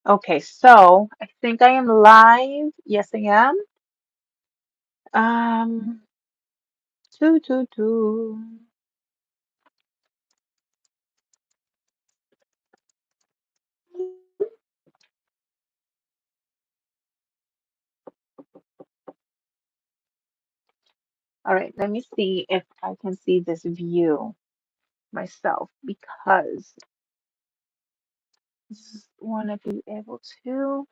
Okay, so I think I am live. Yes, I am. Um, two. All right, let me see if I can see this view myself because I just want to be able to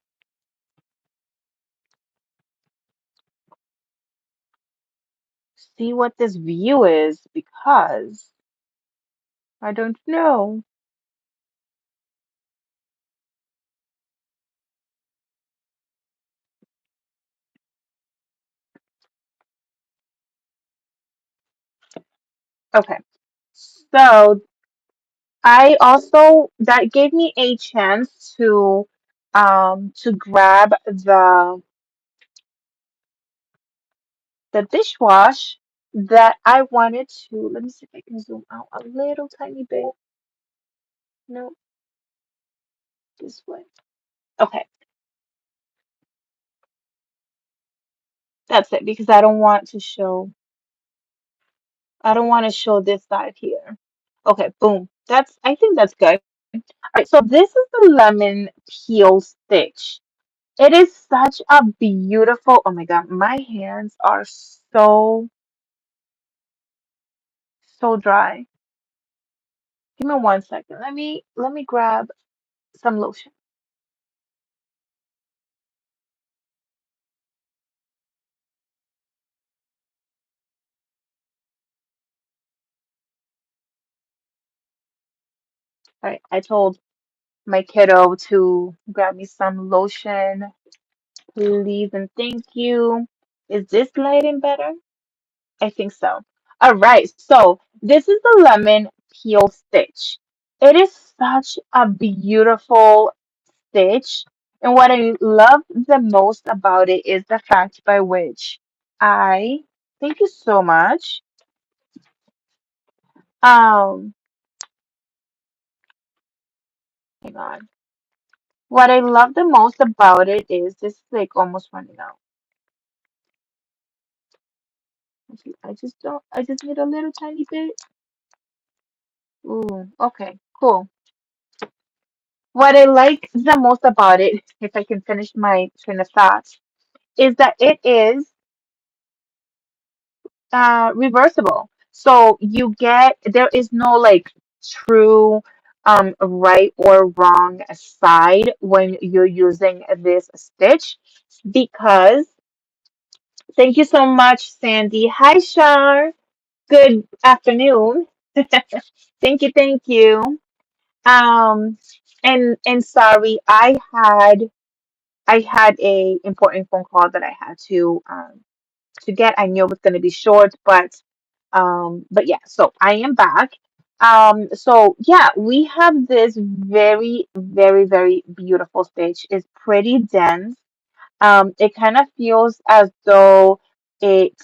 see what this view is because I don't know. Okay, so I also that gave me a chance to grab the dishwash that I wanted to. Let me see if I can zoom out a little tiny bit. No, this way. Okay, that's it because I don't want to show this side here. Okay, boom. I think that's good. All right, so this is the lemon peel stitch. It is such a beautiful, oh my God, my hands are so dry. Give me 1 second. Let me grab some lotion. All right, I told my kiddo to grab me some lotion, please and thank you. Is this lighting better? I think so. All right, so this is the lemon peel stitch. It is such a beautiful stitch, and what I love the most about it is the fact by which I thank you so much. Um, hang on. What I love the most about it is this is like almost running out. I just need a little tiny bit. Ooh, okay, cool. What I like the most about it, if I can finish my train of thought, is that it is reversible. So there is no like true right or wrong side when you're using this stitch because thank you so much, Sandy. Hi, Shar. Good afternoon. Thank you. Um, and sorry, I had a important phone call that I had to get. I knew it was going to be short, but yeah. So I am back. So yeah, we have this very beautiful stitch. It's pretty dense. It kind of feels as though it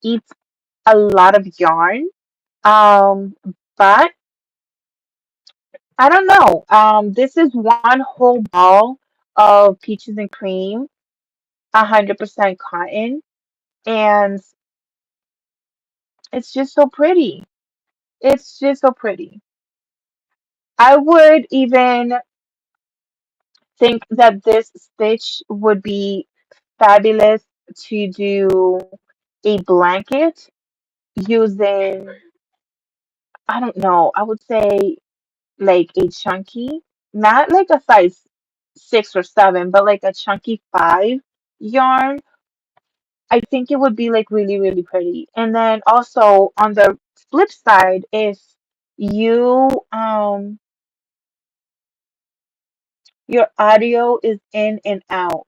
eats a lot of yarn. Um, but I don't know. This is one whole ball of peaches and cream, 100% cotton, and it's just so pretty. It's just so pretty. I would even think that this stitch would be fabulous to do a blanket using, I don't know, I would say like a chunky, not like a size 6 or 7, but like a chunky 5 yarn. I think it would be like really pretty. And then also on the flip side, if you your audio is in and out.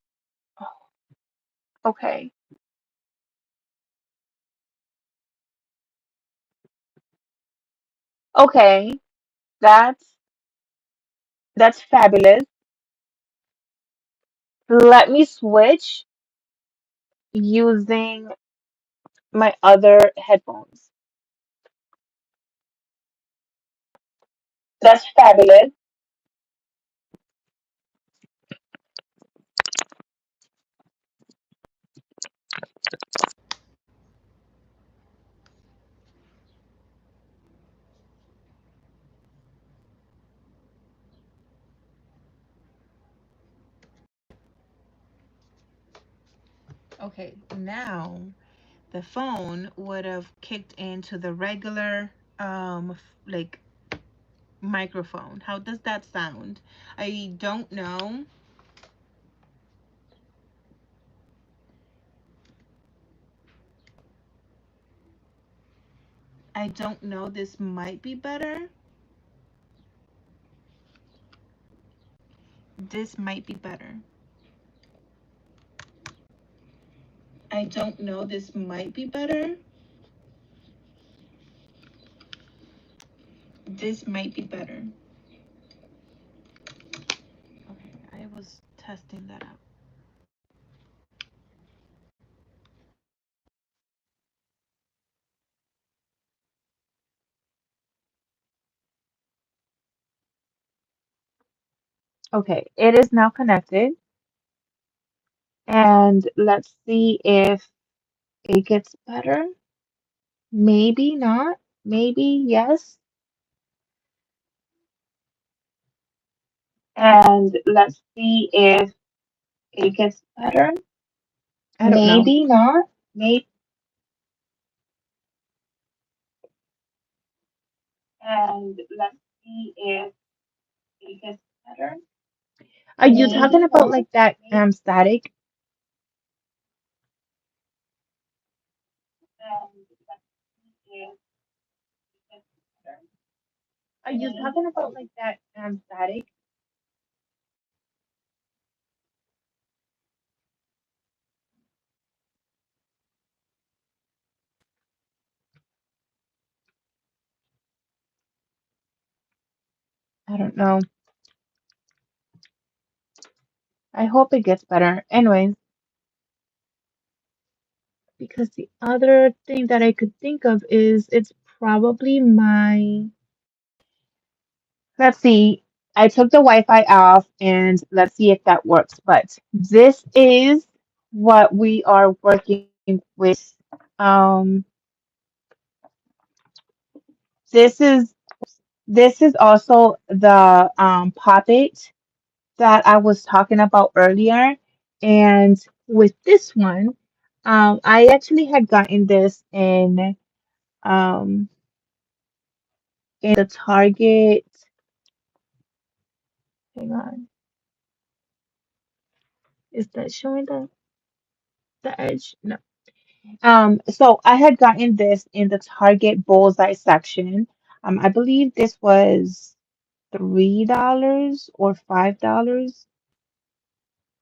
Okay. Okay. That's that's fabulous. Let me switch using my other headphones. That's fabulous. Okay, now the phone would have kicked into the regular like microphone. How does that sound? I don't know. I don't know. This might be better. This might be better. I don't know. This might be better. This might be better. Okay, I was testing that out. Okay, it is now connected. And let's see if it gets better. Maybe not. Maybe yes. And let's see if it gets better. I don't know. Maybe not. Maybe. And let's see if it gets better. Are you talking Maybe. about like that static? And let's see if it gets better. Are you talking about like that static? I don't know. I hope it gets better. Anyways, because the other thing that I could think of is it's probably my. Let's see. I took the Wi-Fi off and let's see if that works. But this is what we are working with. Um, this is this is also the poppet that I was talking about earlier. And with this one, I actually had gotten this um in the Target. Hang on, is that showing the edge? No. So I had gotten this in the Target bullseye section. I believe this was $3 or $5.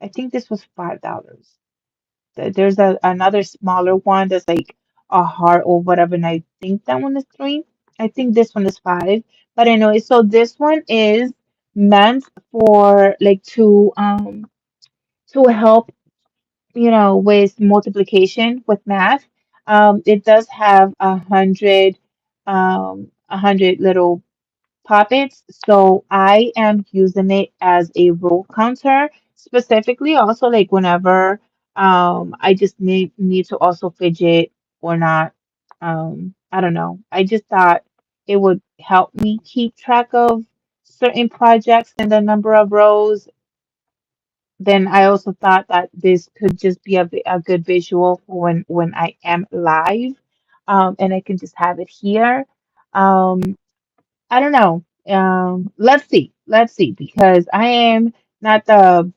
I think this was $5. There's another smaller one that's like a heart or whatever, and I think that one is three. I think this one is five. But anyway, so this one is meant for like to help with multiplication with math. It does have 100 little poppets. So I am using it as a roll counter, specifically also like whenever I just need to also fidget or not. I don't know. I just thought it would help me keep track of certain projects and the number of rows. Then I also thought that this could just be a good visual for when I am live, and I can just have it here. Um, I don't know. Let's see, because I am not the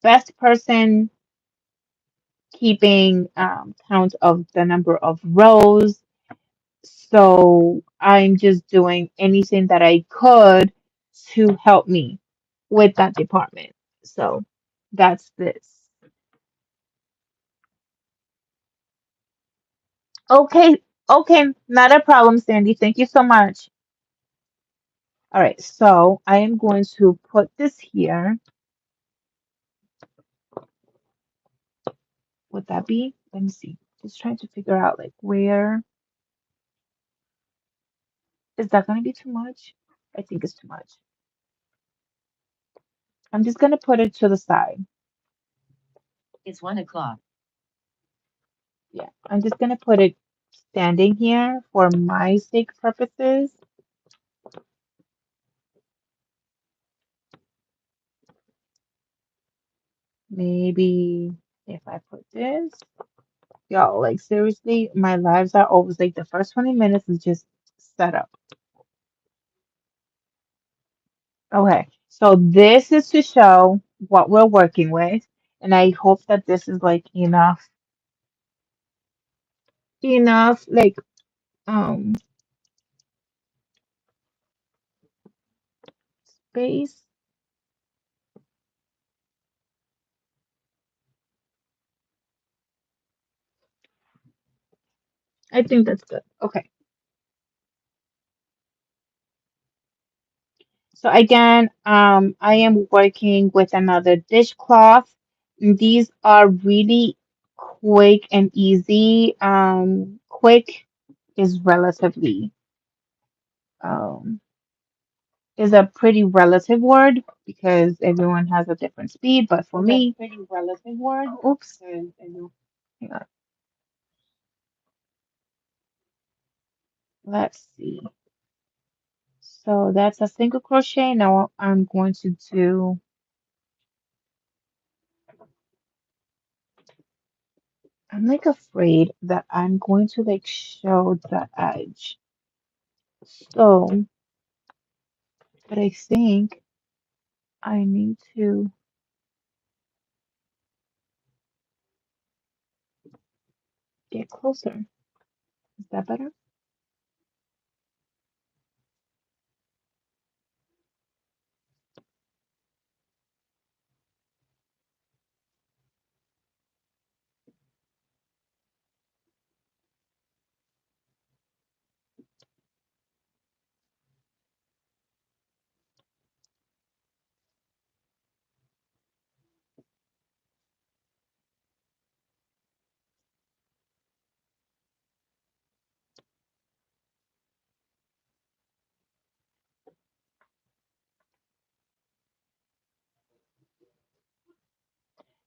best person keeping count of the number of rows, so I'm just doing anything that I could to help me with that department. So that's this. Okay, okay, not a problem, Sandy. Thank you so much. All right, so I am going to put this here. Would that be? Let me see. Just trying to figure out like where is that going to be too much? I think it's too much. I'm just going to put it to the side. It's 1 o'clock. Yeah, I'm just going to put it standing here for my sake purposes. Maybe if I put this. Yo, like seriously, my lives are always like the first 20 minutes is just setup. Okay, so this is to show what we're working with, and I hope that this is like enough like um space. I think that's good. Okay. So again, I am working with another dishcloth. These are really quick and easy. Quick is relatively um, is a pretty relative word because everyone has a different speed. But for me, pretty relative word. Oops. Hang on. Let's see. So that's a single crochet. Now I'm going to do. I'm like afraid that I'm going to like show the edge. So, but I think I need to get closer. Is that better?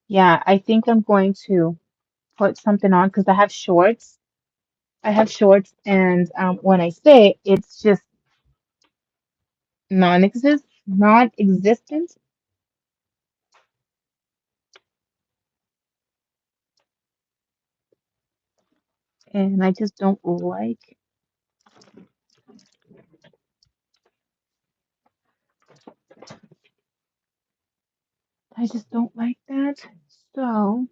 Yeah, I think I'm going to put something on because I have shorts. I have shorts, and when I say it's just non-existent, and I just don't like that. So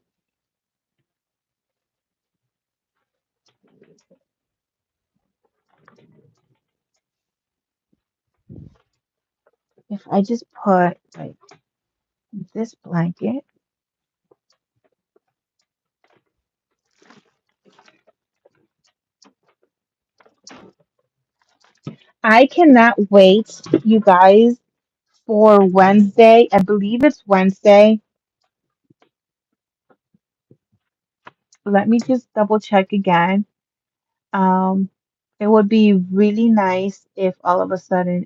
if I just put like this blanket, I cannot wait, you guys, for Wednesday. I believe it's Wednesday. Let me just double check again. Um, it would be really nice if all of a sudden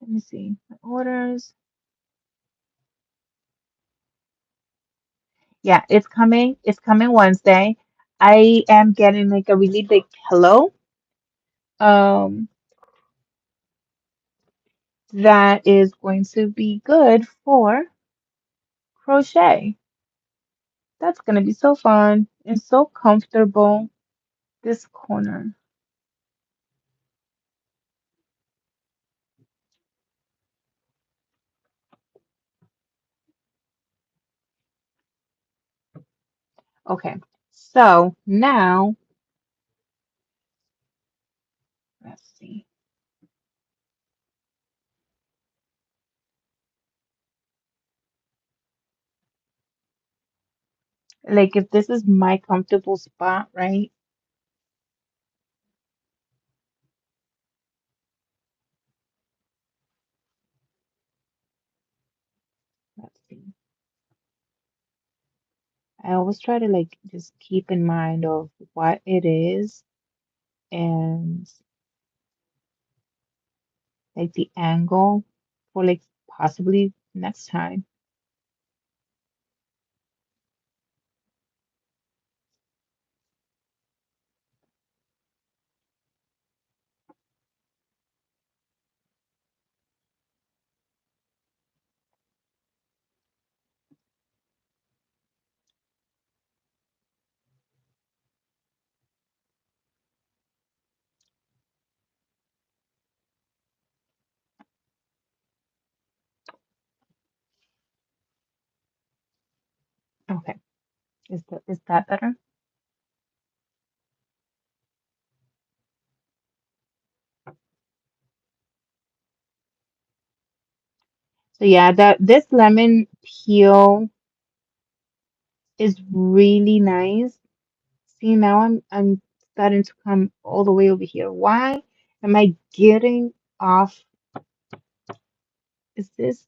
let me see, my orders. Yeah, it's coming. It's coming Wednesday. I am getting like a really big pillow. Um, that is going to be good for crochet. That's gonna be so fun and so comfortable. This corner. Okay, so now let's see. Like if this is my comfortable spot, right? Let's see. I always try to like just keep in mind of what it is and like the angle for like possibly next time. Okay, is that better? So yeah, that this lemon peel is really nice. See, now I'm starting to come all the way over here. Why am I getting off? Is this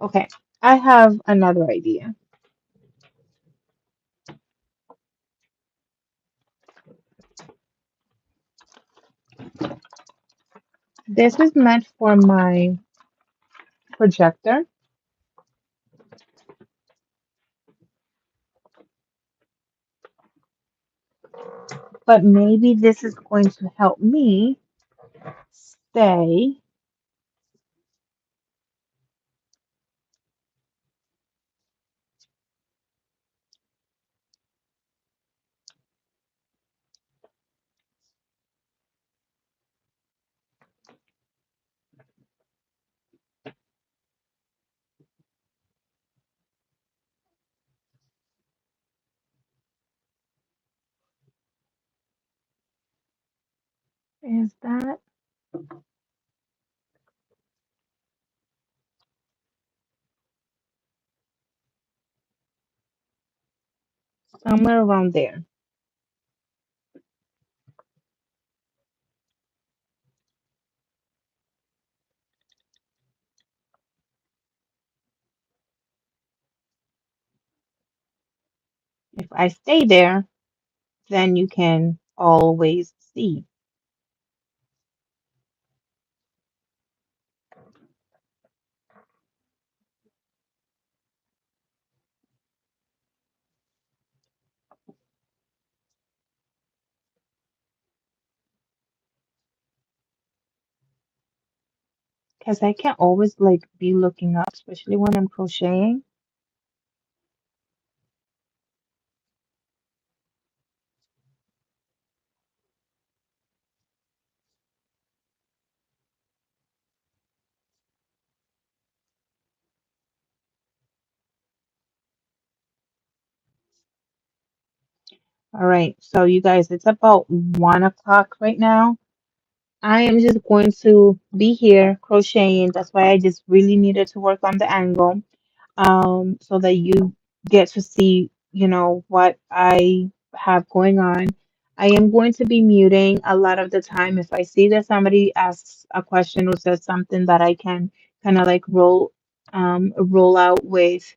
okay? I have another idea. This is meant for my projector, but maybe this is going to help me stay. Is that somewhere around there? If I stay there, then you can always see. Because I can't always like be looking up, especially when I'm crocheting. All right, so you guys, it's about 1 o'clock right now. I am just going to be here crocheting. That's why I just really needed to work on the angle, so that you get to see, what I have going on. I am going to be muting a lot of the time. If I see that somebody asks a question or says something that I can kind of like roll out with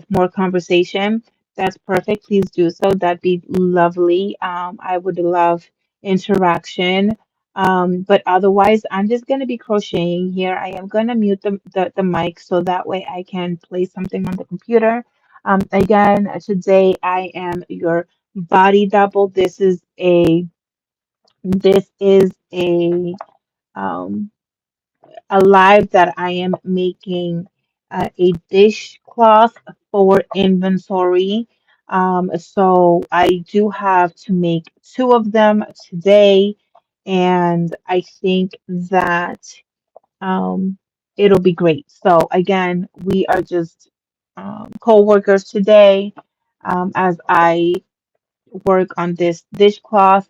more conversation, that's perfect. Please do so. That'd be lovely. I would love interaction. But otherwise, I'm just going to be crocheting here. I am going to mute the mic so that way I can play something on the computer. Again, today I am your body double. This is um, a live that I am making a dishcloth for inventory. So I do have to make two of them today, and I think that um, it'll be great. So again, we are just co-workers today as I work on this dishcloth.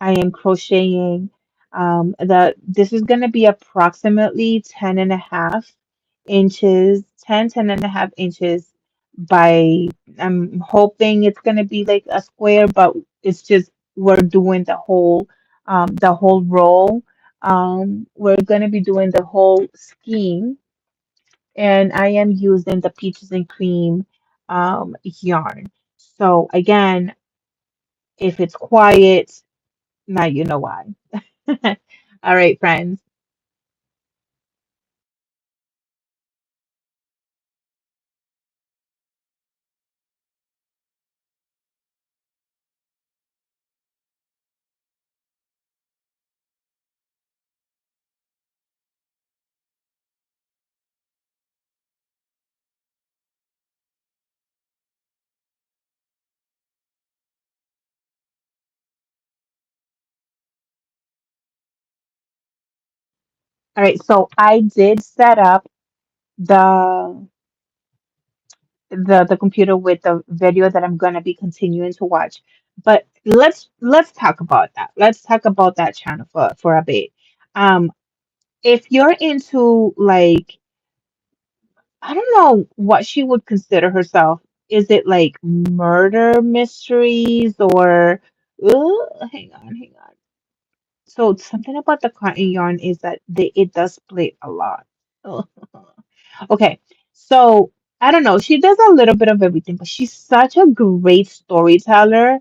I am crocheting. This is going to be approximately 10.5 inches, 10.5 inches by, I'm hoping it's going to be like a square, but it's just, we're doing the whole roll. We're going to be doing the whole scheme, and I am using the peaches and cream yarn. So again, if it's quiet, now you know why. All right, friends. All right, so I did set up the the computer with the video that I'm gonna be continuing to watch. But let's talk about that. Let's talk about that channel for a bit. Um, if you're into like I don't know what she would consider herself. Is it like murder mysteries or hang on. So something about the cotton yarn is that it does split a lot. Ugh. Okay, so I don't know. She does a little bit of everything, but she's such a great storyteller.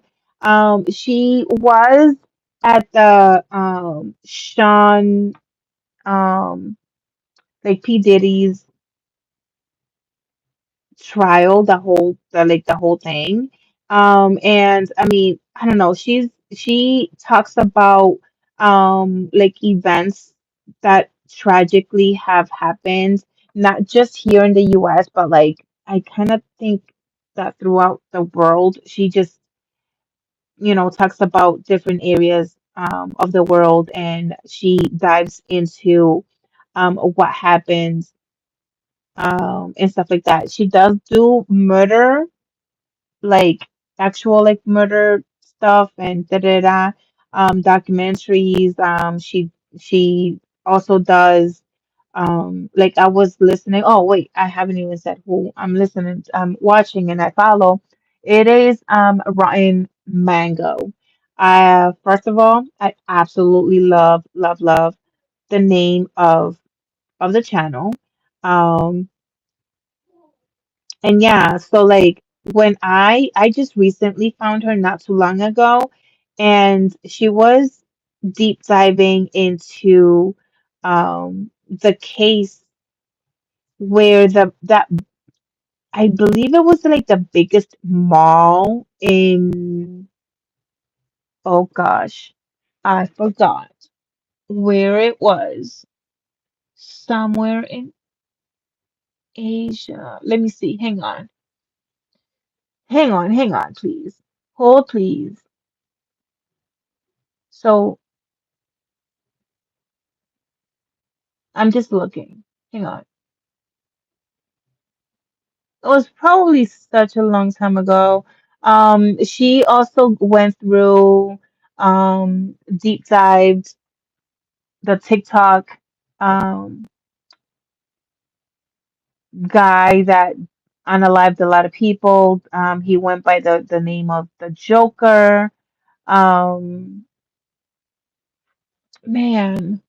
She was at the Sean like P. Diddy's trial, the whole thing. And I mean, I don't know, she talks about like events that tragically have happened, not just here in the US, but like I kind of think that throughout the world, she just, talks about different areas of the world and she dives into what happens and stuff like that. She does do murder, like actual like murder stuff and da da da documentaries. She also does like I was listening. Oh wait, I haven't even said who I'm listening, watching and I follow. It is Rotten Mango. First of all, I absolutely love the name of the channel. Um And yeah, so like when I just recently found her not too long ago, and she was deep diving into the case where the that I believe it was like the biggest mall in, oh gosh, I forgot where it was. Somewhere in Asia. Let me see. Hang on. Hang on, please. Hold please. So I'm just looking. Hang on. It was probably such a long time ago. She also went through, deep dived the TikTok, um, guy that unalived a lot of people. He went by the name of the Joker. Um, man,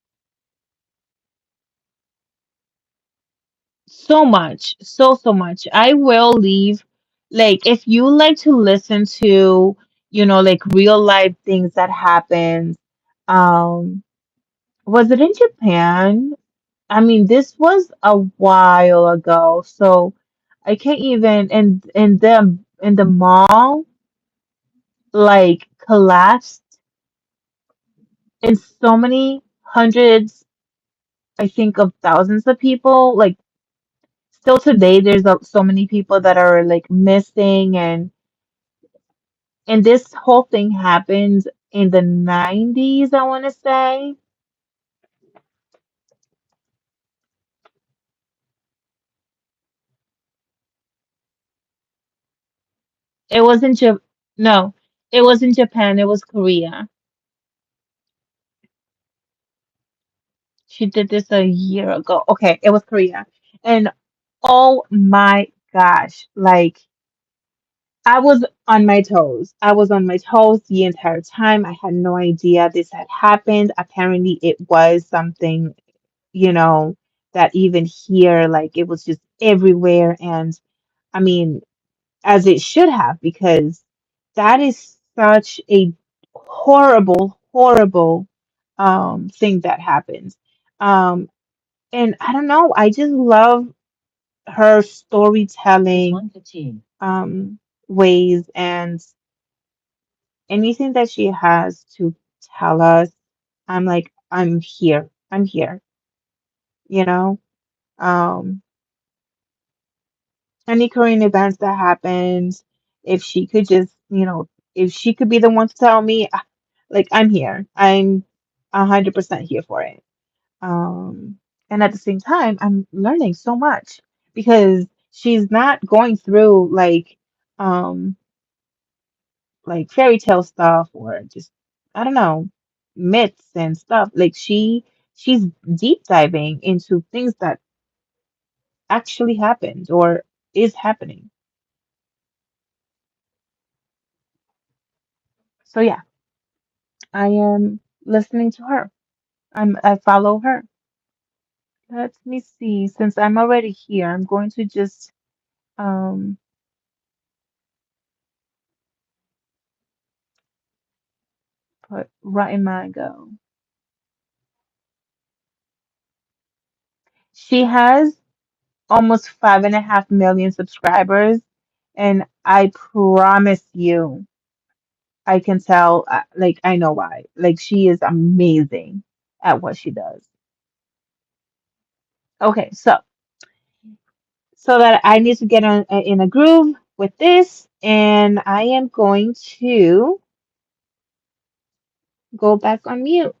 so much, so much. I will leave. Like, if you like to listen to, like real life things that happened, um, was it in Japan? I mean, this was a while ago, so I can't even. And the mall like collapsed, and so many hundreds, I think, of thousands of people. Like, still today, there's so many people that are like missing, and this whole thing happened in the 90s, I want to say. It wasn't Jap No, it wasn't Japan, it was Korea. She did this a year ago. Okay, it was Korea. And oh my gosh, like I was on my toes. I was on my toes the entire time. I had no idea this had happened. Apparently, it was something, you know, that even here, like it was just everywhere. And I mean, as it should have, because that is such a horrible thing that happens. Um, and I don't know, I just love her storytelling 1:15. ways and anything that she has to tell us. I'm like, I'm here. I'm here, you know? Um, any current events that happened, if she could just, if she could be the one to tell me, like, I'm here. I'm 100% here for it. Um, and at the same time, I'm learning so much because She's not going through um like fairy tale stuff or just I don't know, myths and stuff. Like she's deep diving into things that actually happened or is happening. So yeah, I am listening to her. I follow her. Let me see. Since I'm already here, I'm going to just um put right in my go. She has almost 5.5 million subscribers, and I promise you, I can tell. Like I know why. Like she is amazing at what she does. Okay, so that I need to get in a groove with this, and I am going to go back on mute.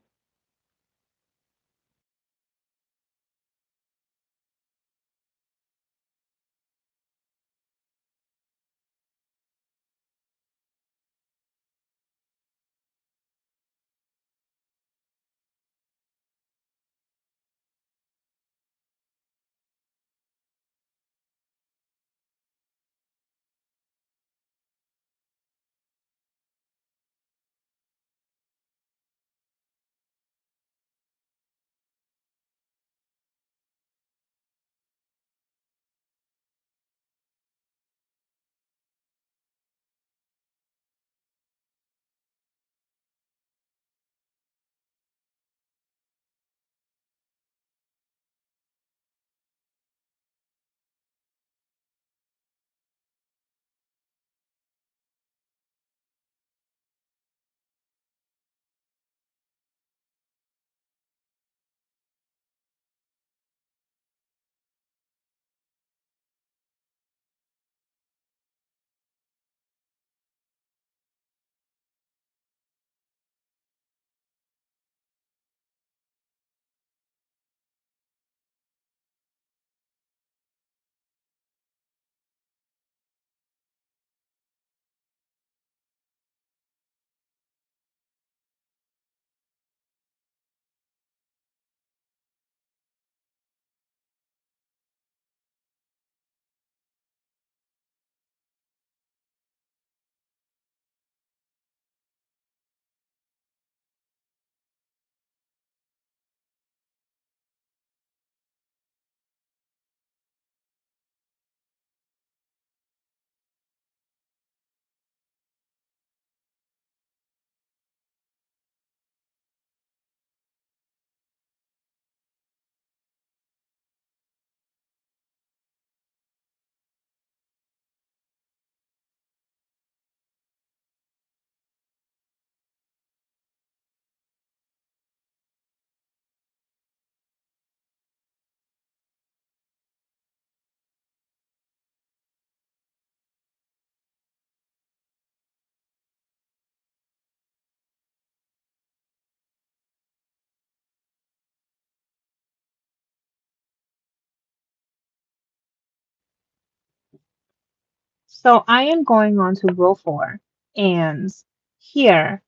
So I am going on to row four, and here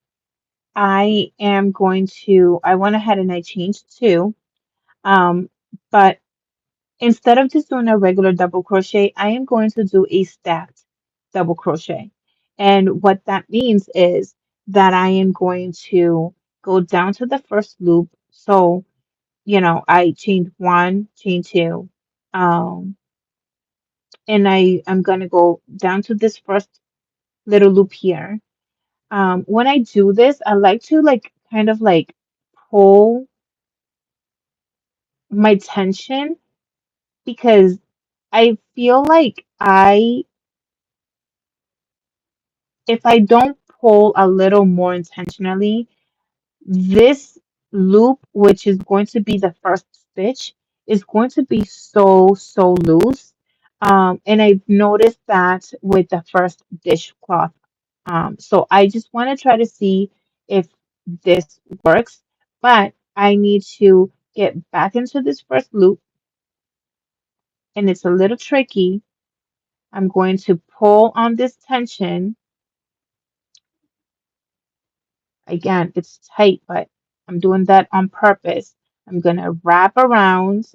I went ahead and I changed two. Um, but instead of just doing a regular double crochet, I am going to do a stacked double crochet. And what that means is that I am going to go down to the first loop. So, I chained one, chain two, um, and I'm going to go down to this first little loop here. When I do this, I like to like kind of like pull my tension because I feel like if I don't pull a little more intentionally, this loop, which is going to be the first stitch, is going to be so loose. And I've noticed that with the first dishcloth. So I just want to try to see if this works, but I need to get back into this first loop, and it's a little tricky. I'm going to pull on this tension. Again, it's tight, but I'm doing that on purpose. I'm going to wrap around,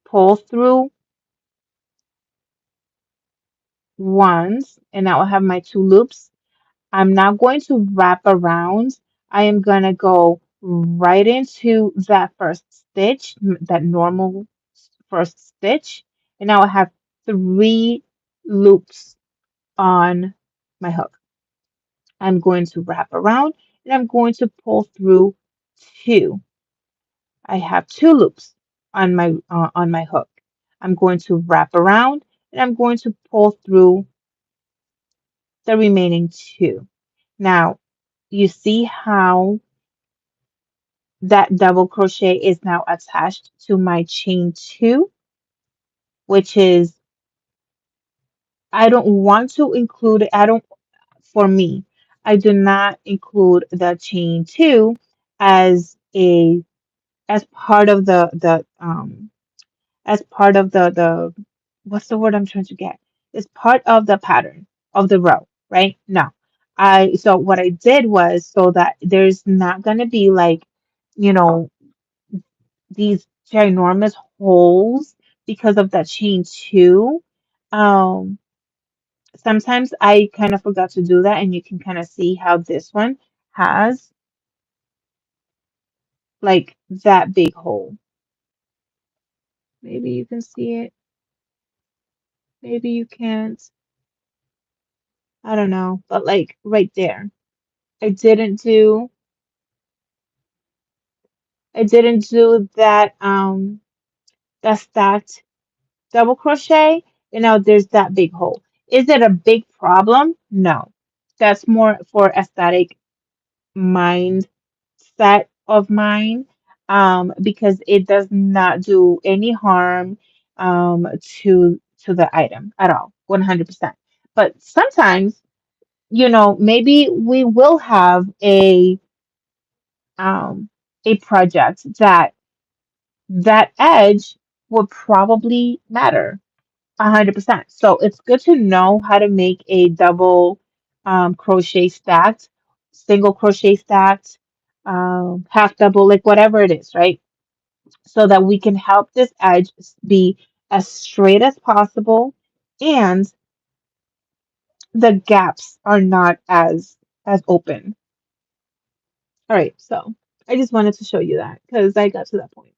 pull through once, and I will have my two loops. I'm not going to wrap around. I am going to go right into that first stitch, that normal first stitch, and I will have three loops on my hook. I'm going to wrap around and I'm going to pull through two. I have two loops on my hook. I'm going to wrap around and I'm going to pull through the remaining two. Now, you see how that double crochet is now attached to my chain two, which is, I don't want to include it. I don't, for me, I do not include the chain two as a as part of the as part of the what's the word I'm trying to get? It's part of the pattern of the row, right? No. So what I did was, so that there's not gonna be like, you know, these ginormous holes because of that chain two. Um, Sometimes I kind of forgot to do that, and you can kind of see how this one has like that big hole. Maybe you can see it, maybe you can't. I don't know, but like right there. I didn't do I didn't do that stacked double crochet, and now there's that big hole. Is it a big problem? No. That's more for aesthetic mindset of mine, because it does not do any harm to the item at all, 100%. But sometimes, maybe we will have a project that edge would probably matter 100%. So it's good to know how to make a double crochet stacked, single crochet stacked, half double, like whatever it is, right? So that we can help this edge be as straight as possible, and the gaps are not as open. All right, so I just wanted to show you that because I got to that point.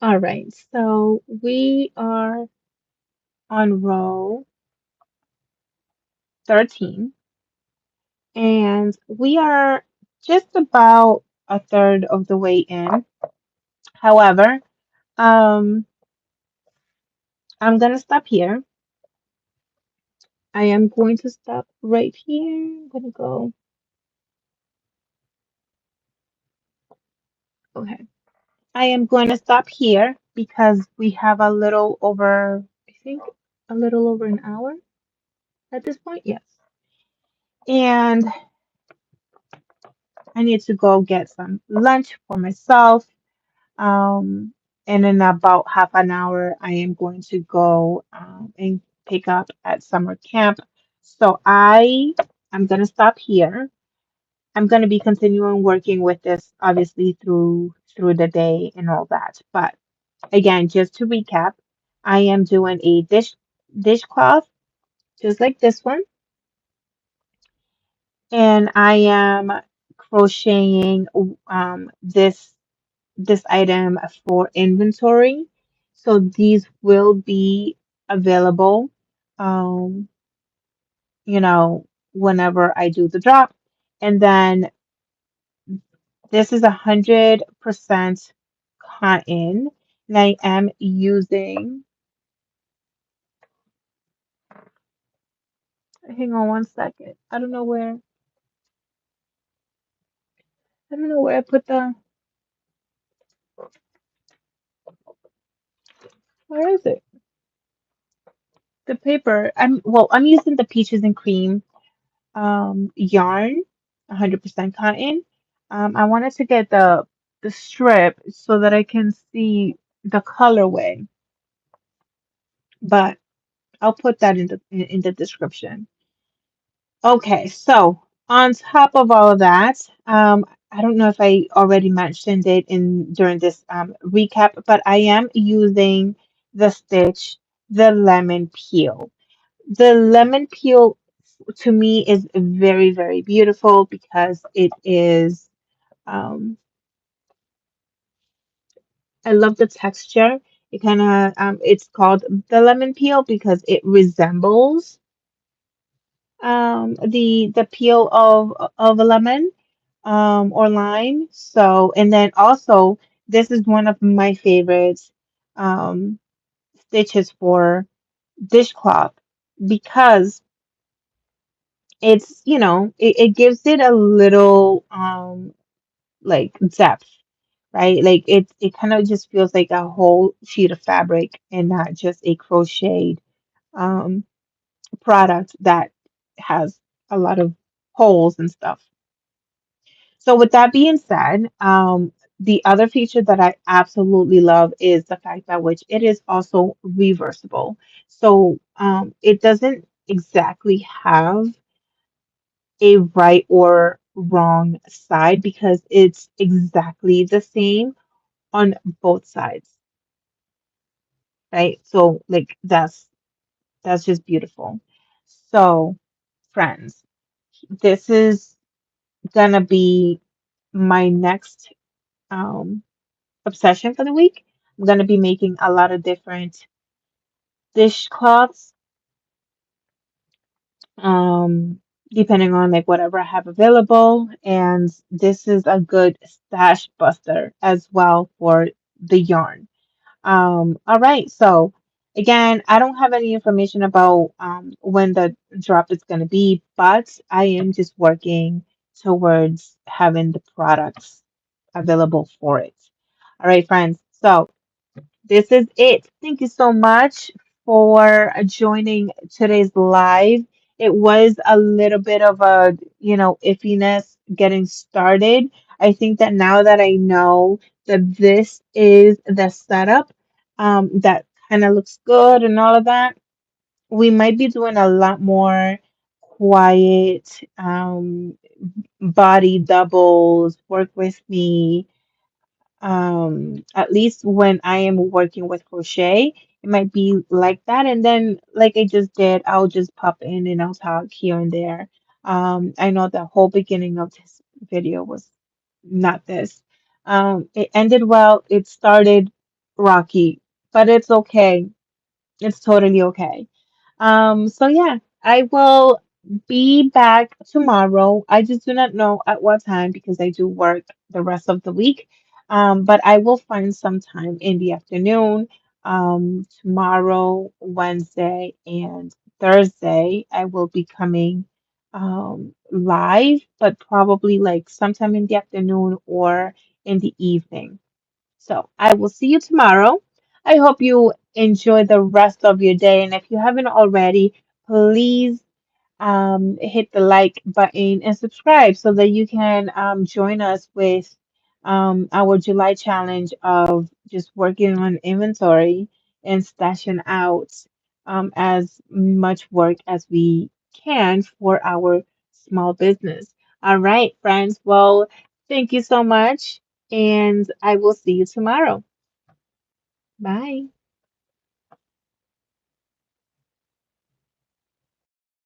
All right, so we are on row 13, and we are just about a third of the way in. However, um, I'm gonna stop here. I am going to stop right here. I'm gonna go. Okay. I am going to stop here because we have a little over, I think, a little over an hour at this point. Yes. And I need to go get some lunch for myself. Um, and in about half an hour, I am going to go and pick up at summer camp. So I'm going to stop here. I'm going to be continuing working with this obviously through the day and all that. But again, just to recap, I am doing a dishcloth just like this one, and I am crocheting this item for inventory. So these will be available, um, whenever I do the drop. And then this is 100% cotton, and I am using. Hang on one second. I don't know where I put where is it? The paper. I'm using the peaches and cream yarn, 100% cotton. I wanted to get the strip so that I can see the colorway, but I'll put that in the description. Okay, so on top of all of that, I don't know if I already mentioned it in during this recap, but I am using the stitch, the lemon peel. The lemon peel to me is very, very beautiful because it is, um, I love the texture. It kind of, it's called the lemon peel because it resembles the peel of a lemon or lime. So, and then also, this is one of my favorites um, stitches for dishcloth because it gives it a little like depth, right? Like it kind of just feels like a whole sheet of fabric and not just a crocheted um product that has a lot of holes and stuff. So with that being said, the other feature that I absolutely love is the fact that which it is also reversible. So it doesn't exactly have a right or wrong side because it's exactly the same on both sides, right? So like that's just beautiful. So friends, this is gonna be my next um obsession for the week. I'm gonna be making a lot of different dishcloths, depending on like whatever I have available. And this is a good stash buster as well for the yarn. All right, so again, I don't have any information about when the drop is going to be, but I am just working towards having the products available for it. All right, friends. So this is it. Thank you so much for joining today's live. It was a little bit of a, iffiness getting started. I think that now that I know that this is the setup, that kind of looks good and all of that, we might be doing a lot more quiet, body doubles, work with me, at least when I am working with crochet, it might be like that. And then, like I just did, I'll just pop in and I'll talk here and there. I know the whole beginning of this video was not this. It ended well, it started. rocky, but it's okay. It's totally okay. So yeah, I will be back tomorrow. I just do not know at what time because I do work the rest of the week. But I will find some time in the afternoon. Tomorrow, Wednesday, and Thursday, I will be coming live, but probably like sometime in the afternoon or in the evening. So I will see you tomorrow. I hope you enjoy the rest of your day. And if you haven't already, please hit the like button and subscribe so that you can join us with our July challenge of just working on inventory and stashing out as much work as we can for our small business. All right, friends. Well, thank you so much, and I will see you tomorrow. Bye.